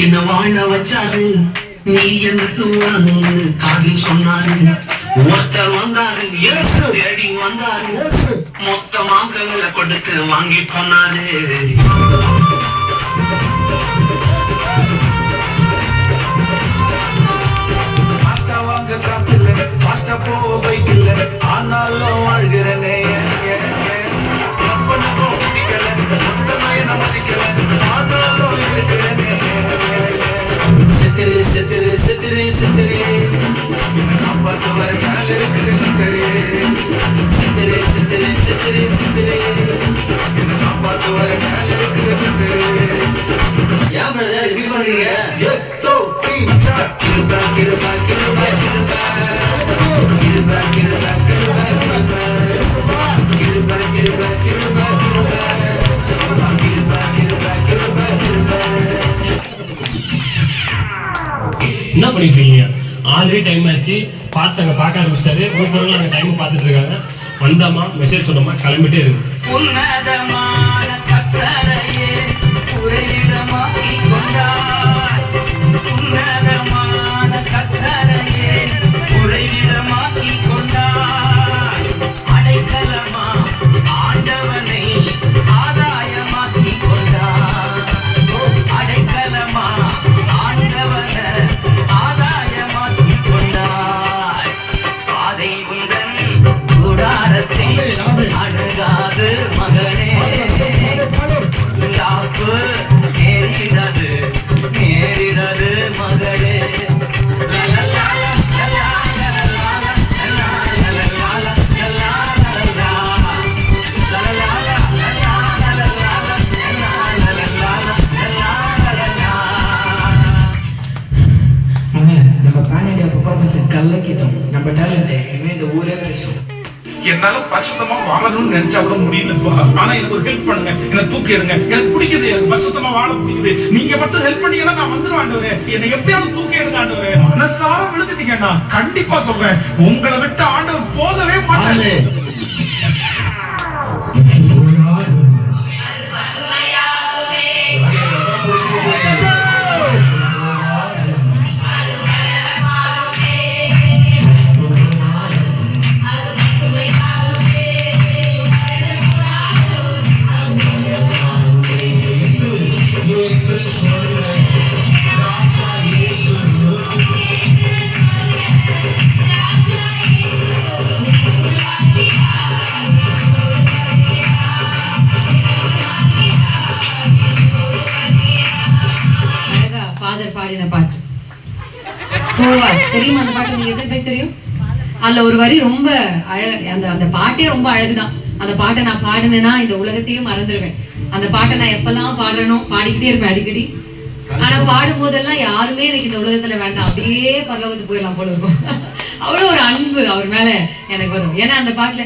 என்ன வாழ வச்சாரு, நீ எனக்கு வான்னு காதில் சொன்னாரு. ஒருத்தர் வந்தாரு, தேடி வந்தாரு, மொத்தமாக விலை கொடுத்து வாங்கி போனாரு. காசு இல்ல, பாஸ்டா போக பைக் இல்ல, ஆனாலும் வாழ்கிறனே. அப்பனுக்கும் பிடிக்கல, மொத்தமா என்ன மதிக்கல, ஆனாலும் இருக்கிறனே. சித்திரு சித்திரு சித்திரு சித்திரு என்ன காப்பாத்து வர மேல இருக்கிற கத்தரே. சித்திரு சித்திரு சித்திரு சித்திரு என்ன காப்பாத்து வர மேல இருக்கிற கத்தரே. ஏன் பிரதர் இப்படி பண்றீங்க? எத்தோ தீச்சா கிருபா கிருபா கிருபா கிருபா கிருபா கிருபா கிருபா கிருபா கிருபா கிருபா கிருபா கிருபா. என்ன பண்ணிட்டு இருக்கீங்க? ஆல்ரெடி டைம் ஆச்சு. பாஸ்ட் அங்க பார்க்க ஆரம்பிச்சிட்டாரு. ஒவ்வொருத்தரும் அங்க டைம் பார்த்துட்டு இருக்காங்க. வந்தாமா மெசேஜ் சொன்னோமா கிளம்பிட்டே இருக்கு. உன்னதமான கத்தரையே உறைவிடமாக்கி கொண்டாய். உன்னதமான கத்தரையே உறைவிடமாக்கி கொண்டாய். அடைக்கலமா ஆண்டவனை ஆதாயமாக்கி கொண்டாய். அடைக்கலமா ஆண்டவனை ஆதாயமாக்கி கொண்டாய். பாதை உந்தன் கூடாரத்தை அணுகாது மகனே. லாப்பு நேரிடது நேரிடது மகளே. நம்ம பேன் இண்டியா பெர்ஃபார்மன்ஸை கலக்கிட்டோம். நம்ம டேலண்ட்டை இனிமே இந்த ஊரே பேசும். என்னால பரிசுத்தமா வாழணும்னு நினைச்சா கூட முடியல. ஆனா எனக்கு ஒரு ஹெல்ப் பண்ணுங்க, என்ன தூக்கி எடுங்க. எனக்கு பிடிக்குது, எனக்கு பரிசுத்தமா வாழ பிடிக்குது. நீங்க மட்டும் ஹெல்ப் பண்ணீங்கன்னா நான் வந்துருவேன் ஆண்டவரே. என்னை எப்படியாவது தூக்கி எடுங்க ஆண்டவரே. மனசார விழுந்துட்டீங்கன்னா கண்டிப்பா சொல்றேன், உங்களை விட்டு ஆண்டவர் போகவே மாட்டாரு. பாடின பாட்டு கோவாஸ் தெரியுமா? அந்த பாட்டு நீங்க எத்தனை பேர் தெரியும்? அதுல ஒரு வரி ரொம்ப அழகு. அந்த பாட்டே ரொம்ப அழகுதான். அந்த பாட்டை நான் பாடினேன்னா இந்த உலகத்தையே மறந்துடுவேன். அந்த பாட்டை நான் எப்பெல்லாம் பாடுறேனோ பாடிக்கிட்டே இருப்பேன் அடிக்கடி. ஆனா பாடும் போதெல்லாம் யாருமே எனக்கு இந்த உலகத்துல வேண்டாம், அப்படியே பரலோகத்துக்கு போயிடலாம் போல இருக்கும். அவ்வளவு ஒரு அன்பு அவர் மேல எனக்கு வரும். ஏன்னா அந்த பாட்டுல